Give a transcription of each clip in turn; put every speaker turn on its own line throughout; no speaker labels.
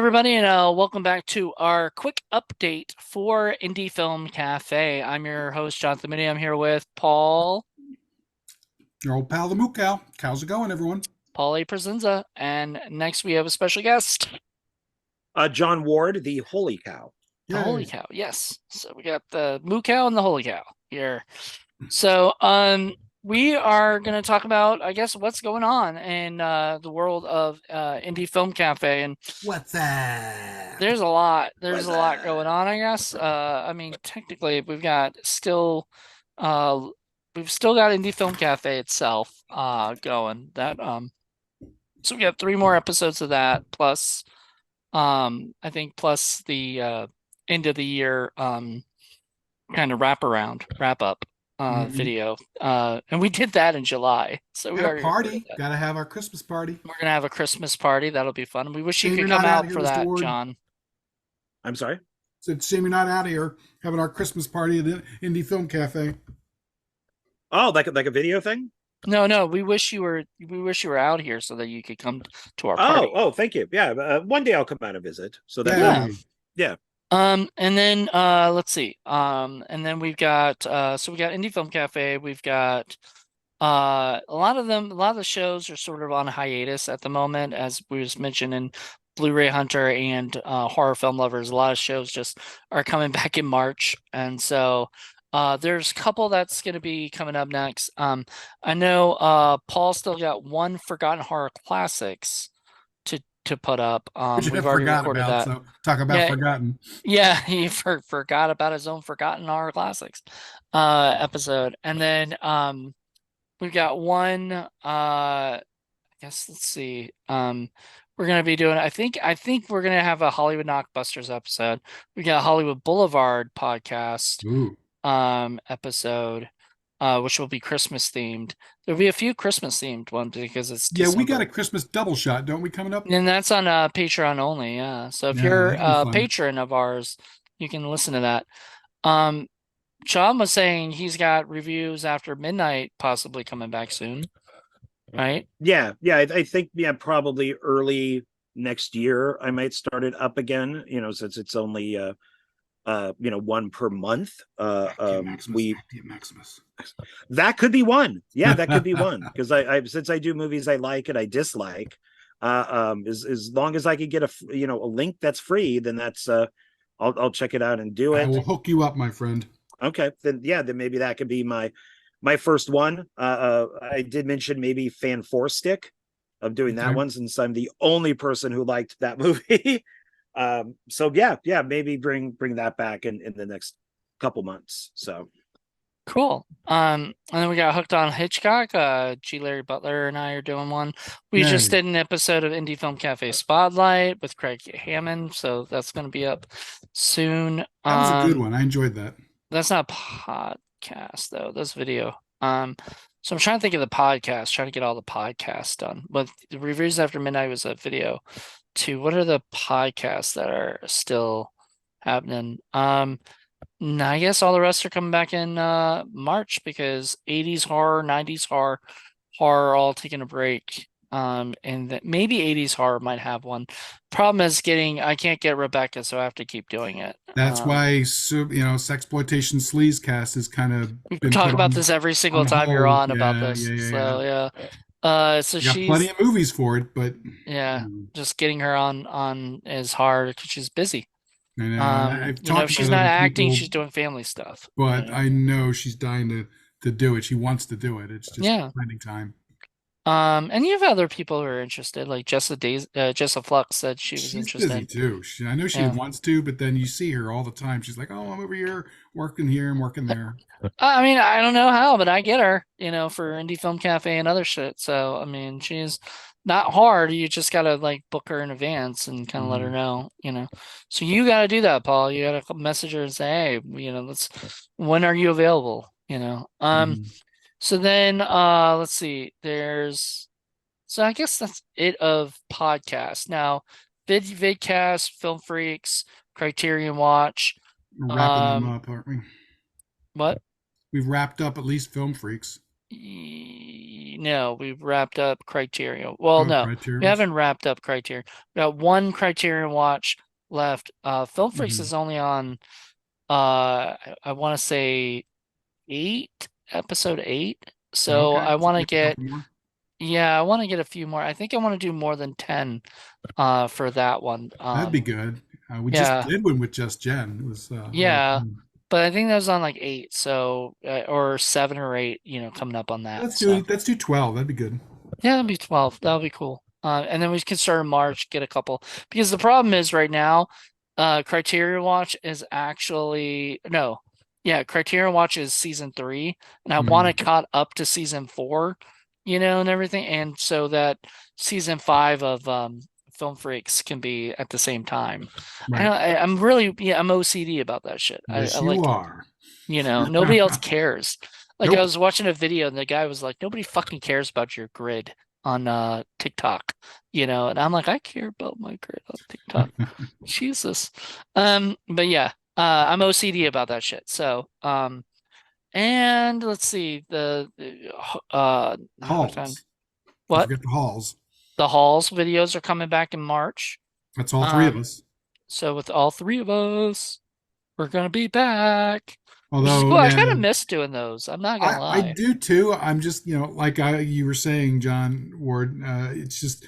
everybody, and welcome back to our quick update for Indie Film Cafe. I'm your host, Jonathan Moody. I'm here with Paul,
Your old pal, the Moo Cow. How's it going, everyone?
Paul A. Presenza, and next we have a special guest,
John Ward, the Holy Cow.
the Holy
Yay.
Cow. Yes, so we got the Moo Cow and the Holy Cow here. So, we are going to talk about, I guess, what's going on in the world of Indie Film Cafe, and
What's that?
there's a lot. There's
What's
a lot
that?
going on, I guess. I mean, technically, uh, we've still got Indie Film Cafe itself, going. So we have 3 more episodes of that, plus, I think, plus the end of the year, kind of wrap up, video. And we did that in July, so we
Got a
already recorded
party.
that.
Got to have our Christmas party.
We're gonna have a Christmas party. That'll be fun. We wish you
Shame
could
you're
come
not out
out
here,
for
Mr.
that,
Ward.
John.
I'm sorry.
Said, shame you're not out here having our Christmas party at the Indie Film Cafe.
Oh, like a video thing?
No, we wish you were out here so that you could come to our party.
Oh, thank you. Yeah, one day I'll come out and visit. So that
Yeah.
yeah.
And then let's see. And then we've got so we got Indie Film Cafe. We've got a lot of the shows are sort of on hiatus at the moment, as we just mentioned in Blu-ray Hunter and Horror Film Lovers. A lot of shows just are coming back in March, and so there's a couple that's going to be coming up next. I know Paul still got one Forgotten Horror Classics to put up.
Which I
We've already
forgot
recorded
about.
that.
So talk about
Yeah.
forgotten.
Yeah, he forgot about his own Forgotten Horror Classics episode. And then we've got one I guess let's see. We're gonna be doing, I think we're gonna have a Hollywood Knockbusters episode. We got a Hollywood Boulevard podcast
Ooh.
episode, which will be Christmas themed. There'll be a few Christmas themed ones because it's
Yeah, we got
December.
a Christmas double shot, don't we, coming up?
And that's on Patreon only, yeah. So if
Yeah,
you're
that'll be
a
fun.
patron of ours, you can listen to that. Sean was saying he's got Reviews After Midnight possibly coming back soon, right?
Yeah. I think probably early next year I might start it up again. Since it's only one per month.
Maximus. Maximus.
That could be one. Yeah, that could be one. Because I since I do movies I like and I dislike, as long as I could get a link that's free, then that's I'll check it out and do
I
it.
will hook you up, my friend.
Okay, then maybe that could be my first one. I did mention maybe Fan Four Stick of doing that
Okay.
one, since I'm the only person who liked that movie. So yeah, maybe bring that back in the next couple months. So
Cool. And then we got Hooked on Hitchcock. G. Larry Butler and I are doing one. We just
Yay.
did an episode of Indie Film Cafe Spotlight with Craig Hammond, so that's going to be up soon.
That was a good one. I enjoyed that.
That's not a podcast though. That's video. So I'm trying to think of the podcast, trying to get all the podcasts done. But the Reviews After Midnight was a video too. What are the podcasts that are still happening? I guess all the rest are coming back in March because 80s horror, 90s horror all taking a break. And that maybe 80s horror might have one. Problem is I can't get Rebecca, so I have to keep doing it.
That's why Sexploitation Sleazecast is kind of
We
been
talk
put
about
on-
this every single
on
time you're
hold.
on about
Yeah,
this.
yeah.
So so
You got
she's
plenty of movies for it, but
just getting her on is hard because she's busy.
I know. I've talked
She's
to
not
other
acting,
people,
she's doing family stuff.
but I know she's dying to do it. She wants to do it. It's just finding time.
And you have other people who are interested, like Jessa Flux said she's interested.
Busy too. I know she wants to, but then you see her all the time. She's like, "Oh, I'm over here and working there."
I mean, I don't know how, but I get her, for Indie Film Cafe and other shit. So, I mean, she's not hard. You just gotta like book her in advance and kind of let her know, So you gotta do that, Paul. You gotta message her and say, hey, when are you available? So then, let's see. So I guess that's it of podcasts. Now, vidcast, Film Freaks, Criterion Watch.
We're wrapping them up, aren't we?
What?
We've wrapped up at least Film Freaks.
no, we've wrapped up Criterion. Well,
Oh,
no, we
Criterion.
haven't wrapped up Criterion. We got one Criterion watch left. Film Freaks
Mhm.
is only on I want to say episode 8. So
Okay,
I
so
want to
just a
get,
couple more.
yeah, I want to get a few more. I think I want to do more than 10 for that one.
That'd be good. We just
Yeah.
did one with just Jen. It was a lot of
Yeah.
fun.
But I think that was on like 8, so or 7 or 8, coming up on that. So
Let's do 12. That'd be good.
yeah, that'll be 12. That'll be cool. And then we can start in March, get a couple. Because the problem is right now, Criterion Watch is actually no. Yeah, Criterion Watch is season 3, and I want
Mhm.
to caught up to season 4, and everything. And so that season 5 of Film Freaks can be at the same time.
Right.
I'm really, yeah, I'm OCD about that shit. I
Yes, you
like,
are.
nobody else cares. Like I
Nope.
was watching a video and the guy was like, nobody fucking cares about your grid on TikTok, and I'm like, I care about my grid on TikTok. Jesus. But yeah, I'm OCD about that shit. So, and let's see, how much time?
Halls. You
What?
forget the halls.
The Halls videos are coming back in March.
That's all three of
Um,
us.
so with all three of us, we're gonna be back, which is
Although,
cool. I kind
yeah,
of miss doing those. I'm not gonna
I
lie.
do too. I'm just, like you were saying, John Ward, it's just,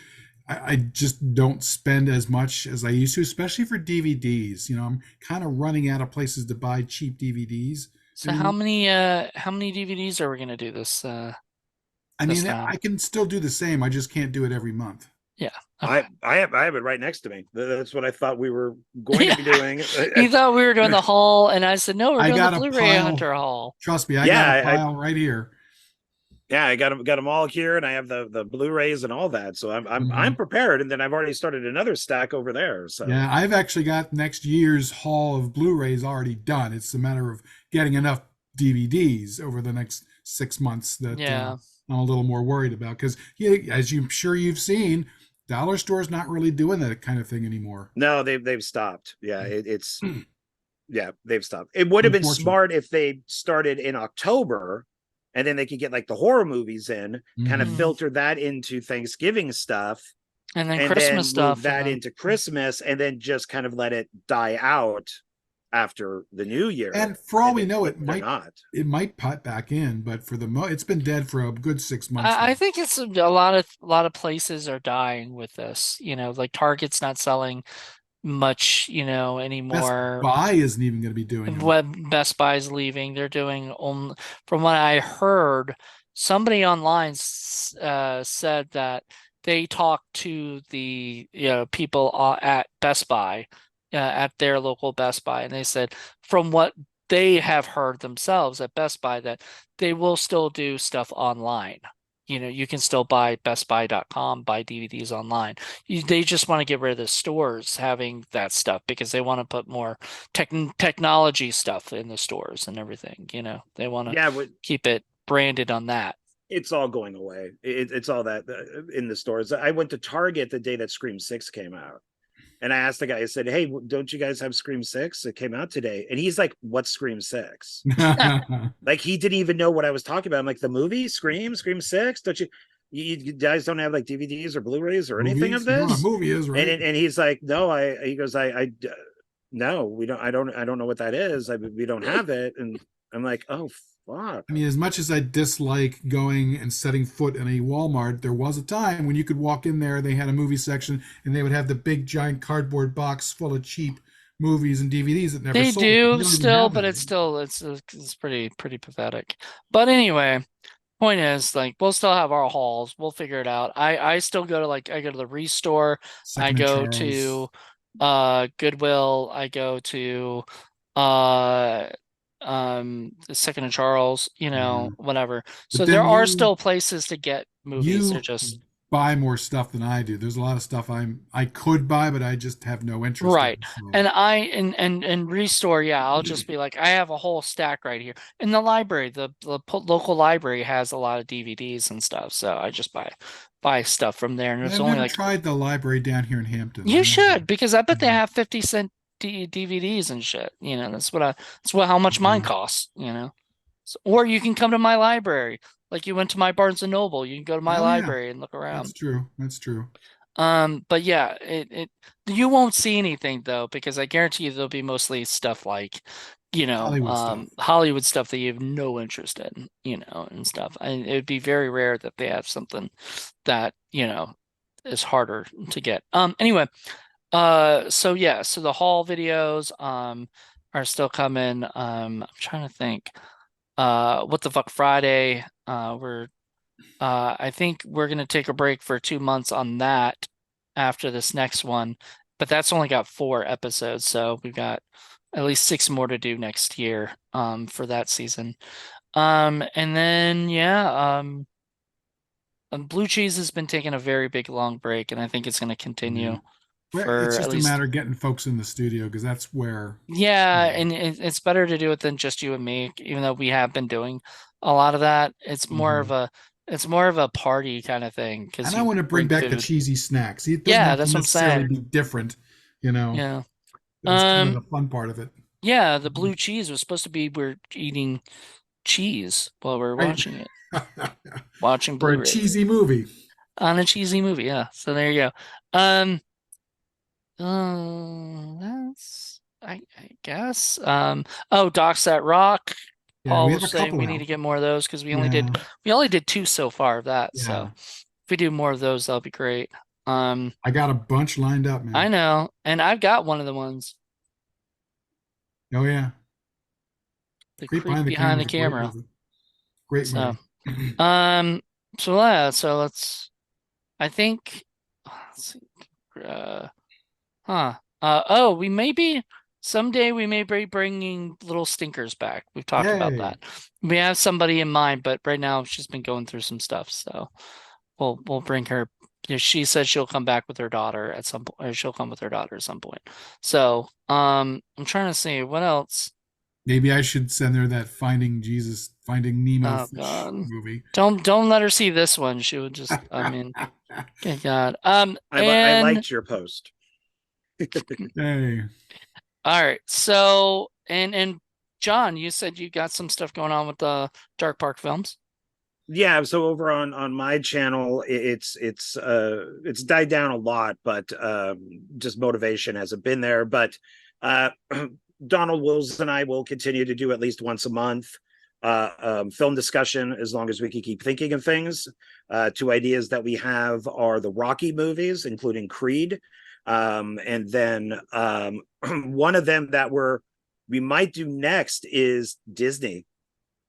I just don't spend as much as I used to, especially for DVDs. I'm kind of running out of places to buy cheap DVDs
So how
anymore.
many DVDs are we gonna do
I
this
mean,
time?
I can still do the same. I just can't do it every month.
Yeah. Okay.
I have it right next to me. That's what I thought we were going to
Yeah.
be doing.
You thought we were doing the haul, and I said, no, we're
I
doing the
got a
Blu-ray
pile.
Hunter haul.
Trust me, I got
Yeah,
a
I
pile right here.
yeah, I got them all here, and I have the Blu-rays and all that. So I'm
Mhm.
prepared, and then I've already started another stack over there. So
Yeah, I've actually got next year's haul of Blu-rays already done. It's a matter of getting enough DVDs over the next 6 months that
Yeah.
I'm a little more worried about because, yeah, as I'm sure you've seen, dollar stores not really doing that kind of thing anymore.
no, they've stopped. Yeah, it's yeah, they've stopped. It would have been
Unfortunate.
smart if they started in October, and then they could get like the horror movies in, kind of
Hmm.
Mhm.
filter that into Thanksgiving stuff,
And then
and
Christmas
then move
stuff, and
that
then
into Christmas, and then just kind of let it die out after the new year.
And for all
And
we know,
but they're not.
it might pop back in, but it's been dead for a good 6 months
I
now.
think it's a lot of places are dying with this. Like Target's not selling much,
Best
anymore.
Buy isn't even going to be doing them.
Best Buy's leaving. They're doing only, from what I heard, somebody online said that they talked to the people at Best Buy, at their local Best Buy, and they said from what they have heard themselves at Best Buy that they will still do stuff online. You can still buy bestbuy.com, buy DVDs online. They just want to get rid of the stores having that stuff because they want to put more technology stuff in the stores and everything. They want to
Yeah, but
keep it branded on that.
it's all going away. It's all that in the stores. I went to Target the day that Scream 6 came out. And I asked the guy, I said, "Hey, don't you guys have Scream 6? It came out today." And he's like, "What's Scream 6?" Like he didn't even know what I was talking about. I'm like, "The movie Scream 6? Don't you guys don't have like DVDs or Blu-rays or anything of
Movies? You know what a
this?"
movie is, right?
And he's like, "No, he goes, I no, we don't I don't know what that is. We don't have it." And I'm like, "Oh fuck."
I mean, as much as I dislike going and setting foot in a Walmart, there was a time when you could walk in there, they had a movie section, and they would have the big giant cardboard box full of cheap movies and DVDs that never
They
sold. You
do
don't even
still,
have
but
that.
it's pretty pathetic. But anyway, point is, like, we'll still have our hauls. We'll figure it out. I still go to, like, I go to the Restore. I
Second and
go
Charles.
to Goodwill. I go to uh the Second and Charles,
Yeah.
whatever.
But
So there
then
are still places to get movies. They're
you
just
buy more stuff than I do. There's a lot of stuff I could buy, but I just have no interest in.
right.
So
And and Restore, yeah, I'll just be like, I have a whole stack right here. In the library, the local library has a lot of DVDs and stuff, so I just buy stuff from there, and
yeah,
it's
I've
only
never
like,
tried the library down here in Hampton.
you
I have.
should, because I bet they
Mhm.
have 50-cent DVDs and shit. That's how much mine
Yeah.
costs. Or you can come to my library. Like you went to my Barnes and Noble. You can go to my
Oh yeah,
library and look
that's
around.
true. That's true.
But yeah, it you won't see anything though, because I guarantee you there'll be mostly stuff like,
Hollywood stuff.
Hollywood stuff that you have no interest in, and stuff. And it would be very rare that they have something that, is harder to get. Anyway, so yeah, so the haul videos, are still coming. I'm trying to think. What the fuck Friday? I think we're gonna take a break for 2 months on that after this next one, but that's only got 4 episodes, so we've got at least 6 more to do next year, for that season. And then yeah, Blue Cheese has been taking a very big long break, and I think it's gonna
Yeah.
continue
Well, it's
for at
just a
least.
matter of getting folks in the studio because that's where, you
Yeah,
know,
and it's better to do it than just you and me, even though we have been doing a lot of that.
mhm.
It's more of a party kind of thing because
And I
you
want to bring
bring
back the
food.
cheesy snacks. It doesn't
Yeah,
have to
that's what I'm
necessarily
saying.
be different, you know.
Yeah.
That's kind of
Um,
the fun part of it.
yeah, the blue cheese was supposed to be we're eating cheese while we're
Right.
watching it, watching
For a
Blu-rays
cheesy movie.
on a cheesy movie. Yeah. So there you go. Um, that's I guess. Oh, Docs that Rock.
Yeah, we
Paul
have
was
a
saying
couple
we need to
out.
get more of those because
Yeah.
we only did 2 so far of that.
Yeah.
So if we do more of those, that'll be great. Um,
I got a bunch lined up,
I
man.
know, and I've got one of the ones,
Oh yeah.
the
Creep
creep
Behind the
behind
Camera
the
is a great
camera.
movie. Great
So,
movie.
um, so yeah, so I think, let's see, uh, huh. Oh, someday we may be bringing little stinkers back. We've talked about
Yay.
that. We have somebody in mind, but right now she's been going through some stuff, so we'll bring her. She said she'll come back with her daughter at some point, or she'll come with her daughter at some point. So, I'm trying to see what else.
Maybe I should send her that Finding Jesus, Finding Nemo
Oh
fish
God.
movie.
Don't let her see this one. She would just, I mean, good God.
I
And
liked your post.
Hey.
all right. So, and John, you said you got some stuff going on with the Dark Park Films.
Yeah, so over on my channel, it's died down a lot, but just motivation hasn't been there. But uh Donald Wills and I will continue to do at least once a month film discussion as long as we can keep thinking of things. 2 ideas that we have are the Rocky movies, including Creed, and then one of them that we might do next is Disney,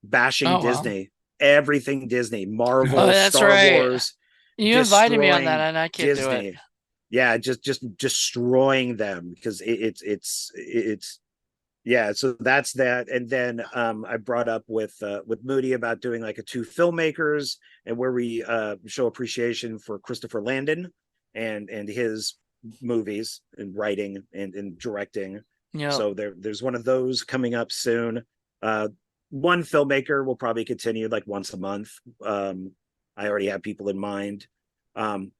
bashing
Oh wow.
Disney, everything Disney,
Oh,
Marvel,
that's
Star
right.
Wars,
You invited me on that,
destroying
and I can't do it.
Disney. Yeah, just destroying them because it's yeah. So that's that. And then I brought up with Moody about doing like a 2 filmmakers and where we show appreciation for Christopher Landon and his movies and writing and directing.
Yep.
So there's one of those coming up soon. Uh, one filmmaker will probably continue like once a month. I already have people in mind. Um,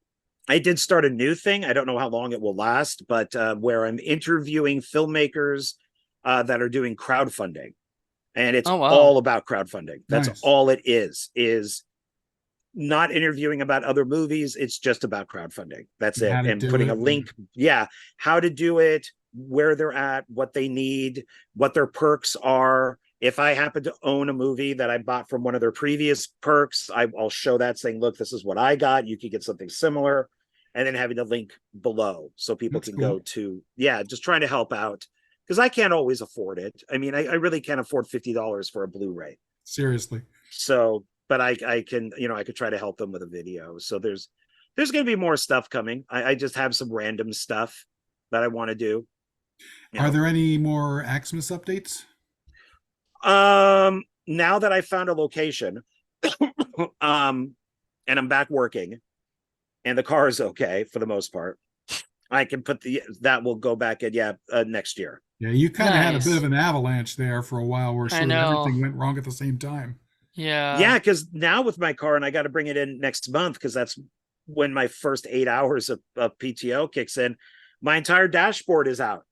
I did start a new thing. I don't know how long it will last, but where I'm interviewing filmmakers that are doing crowdfunding, and it's
Oh wow.
all about crowdfunding. That's
Nice.
all it is not interviewing about other movies. It's just about crowdfunding. That's
And
it.
how to
And
do
putting a
it.
link. Yeah. How to do it, where they're at, what they need, what their perks are. If I happen to own a movie that I bought from one of their previous perks, I'll show that saying, look, this is what I got. You could get something similar. And then having the link below so people
That's
can go
cool.
to, yeah, just trying to help out because I can't always afford it. I mean, I really can't afford $50 for a Blu-ray.
Seriously.
So, but I can, I could try to help them with a video. So there's going to be more stuff coming. I just have some random stuff that I want to do. You
Are
know,
there any more Axmas updates?
now that I found a location, um, and I'm back working, and the car is okay for the most part, I can put that will go back at next year.
Yeah, you kind of had a bit of
Nice.
an avalanche there for a while where
I
sort of
know.
everything went wrong at the same time.
Yeah.
Yeah, because now with my car, and I got to bring it in next month because that's when my first 8 hours of PTO kicks in. My entire dashboard is out.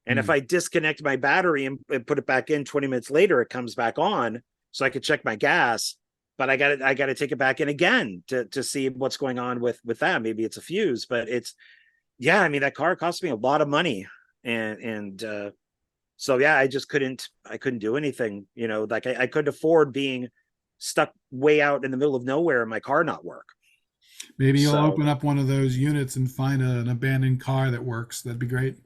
And if I disconnect my battery and put it back in 20 minutes later, it comes back on so I could check my gas. But I got to take it back in again to see what's going on with that. Maybe it's a fuse, but it's, yeah, I mean, that car cost me a lot of money. And so, yeah, I couldn't do anything, like I couldn't afford being stuck way out in the middle of nowhere and my car not work.
Maybe you'll
So
open up one of those units and find an abandoned car that works. That'd be great.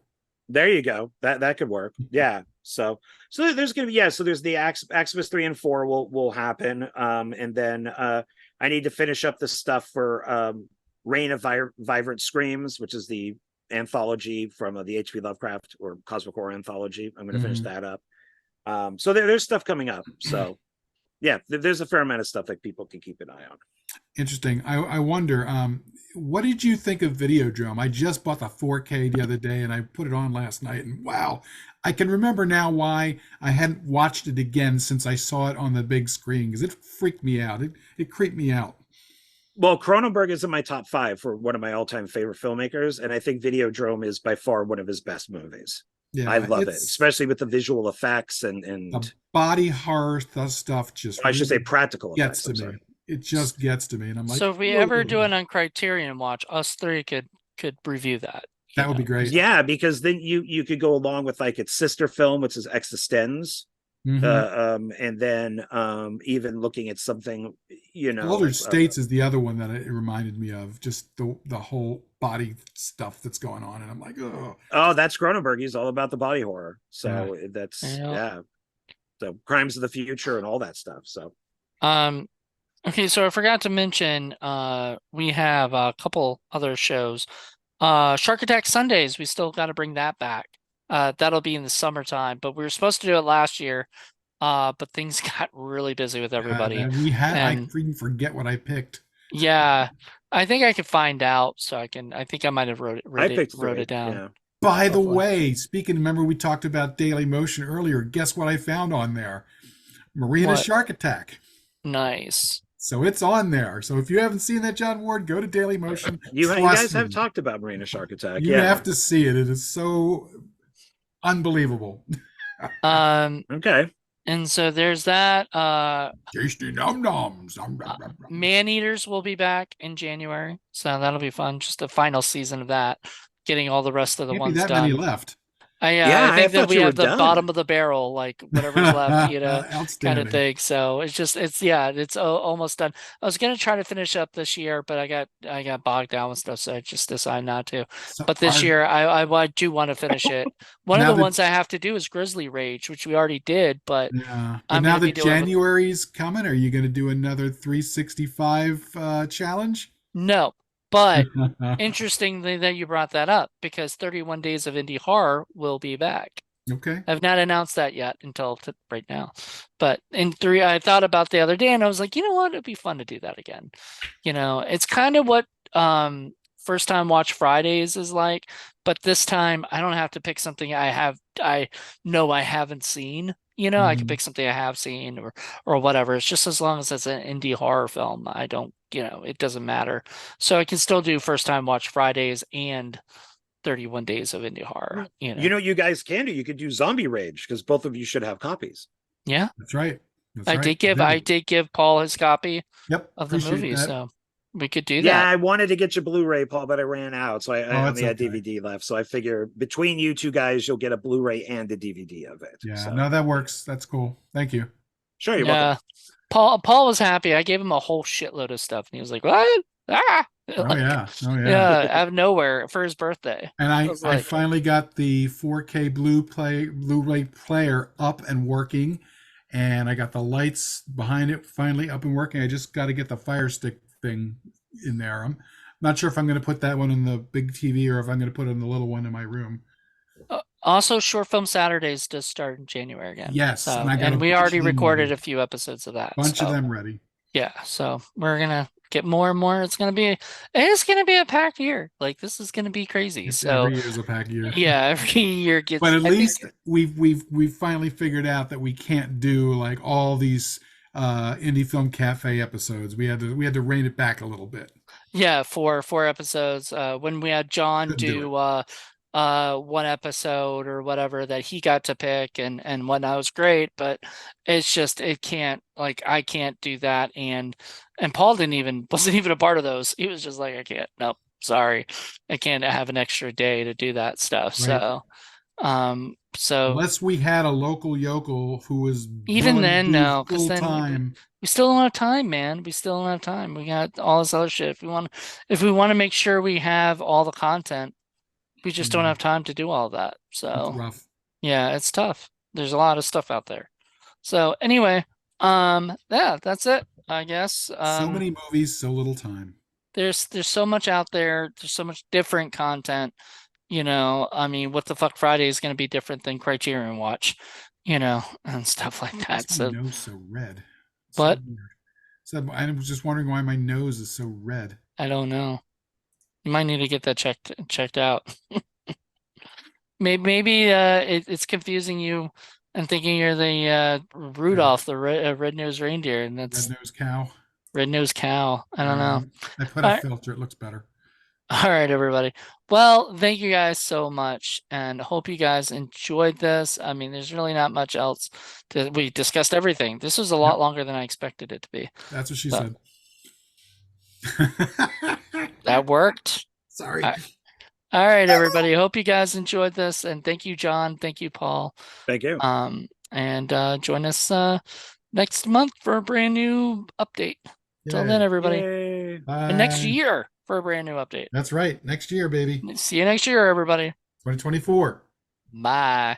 there you go. That could work. Yeah. So there's gonna be, yeah. So there's the Axibus 3 and 4 will happen. And then I need to finish up the stuff for Reign of Vibrant Screams, which is the anthology from the H.P. Lovecraft or Cosmic Horror anthology. I'm going to finish that up. So there's stuff coming up. So yeah, there's a fair amount of stuff that people can keep an eye on.
Interesting. I wonder, what did you think of Videodrome? I just bought the 4K the other day and I put it on last night, and wow, I can remember now why I hadn't watched it again since I saw it on the big screen, because it freaked me out. It creeped me out.
Well, Cronenberg is in my top 5 for one of my all-time favorite filmmakers, and I think Videodrome is by far one of his best movies.
Yeah,
I love it, especially with the visual effects and
the body horror stuff. Just
I should say practical
gets
effects.
to me. It just gets to me, and I'm like,
so if we ever do an on Criterion watch, us three could review that.
That would be great.
Yeah, because then you could go along with like its sister film, which is Existenz. And then even looking at something,
Altered States is the other one that it reminded me of, just the whole body stuff that's going on, and I'm like,
oh, that's Cronenberg. He's all about the body horror. So that's yeah. So Crimes of the Future and all that stuff. So
okay, so I forgot to mention we have a couple other shows. Shark Attack Sundays, we still got to bring that back. That'll be in the summertime, but we were supposed to do it last year, but things got really busy with everybody.
I freaking forget what I picked.
Yeah, I think I could find out, so I think I might have wrote it down.
Yeah. By the way, remember we talked about Daily Motion earlier. Guess what I found on there? Marina Shark Attack.
Nice.
So it's on there. So if you haven't seen that, John Ward, go to Daily Motion.
You guys have talked about Marina Shark Attack.
You have to see it. It is so unbelievable.
Okay.
And so there's that.
Tasty num noms.
Man Eaters will be back in January, so that'll be fun. Just the final season of that, getting all the rest of the ones done.
Many left.
I think that we have the bottom of the barrel, like whatever's left, kind of thing. So it's almost done. I was gonna try to finish up this year, but I got bogged down with stuff, so I just decided not to. But this year, I do want to finish it. One of the ones I have to do is Grizzly Rage, which we already did, but
but now that January's coming, are you going to do another 365 challenge?
No. But interestingly that you brought that up, because 31 Days of Indie Horror will be back.
Okay.
I've not announced that yet until right now. But I thought about the other day and I was like, you know what? It'd be fun to do that again. It's kind of what First Time Watch Fridays is like, but this time I don't have to pick something I know I haven't seen. I can pick something I have seen or whatever. It's just as long as it's an indie horror film, I don't, it doesn't matter. So I can still do First Time Watch Fridays and 31 Days of Indie Horror.
You guys can do. You could do Zombie Rage, because both of you should have copies.
Yeah,
that's right.
I did give Paul his copy of the movie, so we could do that.
Yeah, I wanted to get you Blu-ray, Paul, but I ran out, so I only had DVD left. So I figure between you two guys, you'll get a Blu-ray and a DVD of it.
Yeah,
so.
No, that works. That's cool. Thank you.
Sure, you're welcome.
Paul was happy. I gave him a whole shitload of stuff, and he was like, "What? Ah!" Out of nowhere for his birthday.
And I finally got the 4K Blu-ray player up and working, and I got the lights behind it finally up and working. I just got to get the Fire Stick thing in there. I'm not sure if I'm going to put that one in the big TV or if I'm going to put it in the little one in my room.
Also, Short Film Saturdays does start in January again.
Yes,
and we already recorded a few episodes of that.
Bunch of them ready.
Yeah, so we're gonna get more and more. It's gonna be a packed year. Like, this is gonna be crazy.
Every year is a packed year.
Yeah, every year gets.
But at least we've finally figured out that we can't do like all these Indie Film Cafe episodes. We had to rein it back a little bit.
Yeah, 4 episodes. When we had John do one episode or whatever that he got to pick and whatnot was great, but it's just it can't, like, I can't do that. And Paul didn't even wasn't even a part of those. He was just like, I can't, nope, sorry, I can't have an extra day to do that stuff.
Right.
So
Unless we had a local yokel who was
even
willing to
then,
do
no, because
full
then
time.
we still don't have time, man. We still don't have time. We got all this other shit. If we want to make sure we have all the content, we just don't
Yeah,
have time to do all that.
it's
So
rough.
yeah, it's tough. There's a lot of stuff out there. So anyway, yeah, that's it, I guess.
So many movies, so little time.
There's so much out there. There's so much different content. I mean, what the fuck Friday is going to be different than Criterion Watch, and stuff like
Why
that.
is my
So,
nose so red? It's so
but
weird. So I was just wondering why my nose is so red.
I don't know. You might need to get that checked out. Maybe it's confusing you and thinking you're the
The
Rudolph, the red-nosed reindeer, and that's
red-nosed cow.
red-nosed cow. I don't know.
I put
All
a
right,
filter. It looks better.
all right, everybody. Well, thank you guys so much, and hope you guys enjoyed this. I mean, there's really not much else we discussed everything. This was a lot
Yep,
longer than I expected it to be.
that's what she
So
said.
that worked.
Sorry.
All right, all right, everybody. Hope you guys enjoyed this, and thank you, John. Thank you, Paul.
Thank you.
And join us next month for a brand new update. Till then,
Yay.
everybody.
Yay.
And next
Bye.
year for a brand new update.
That's right. Next year, baby.
See you next year, everybody.
2024.
Bye.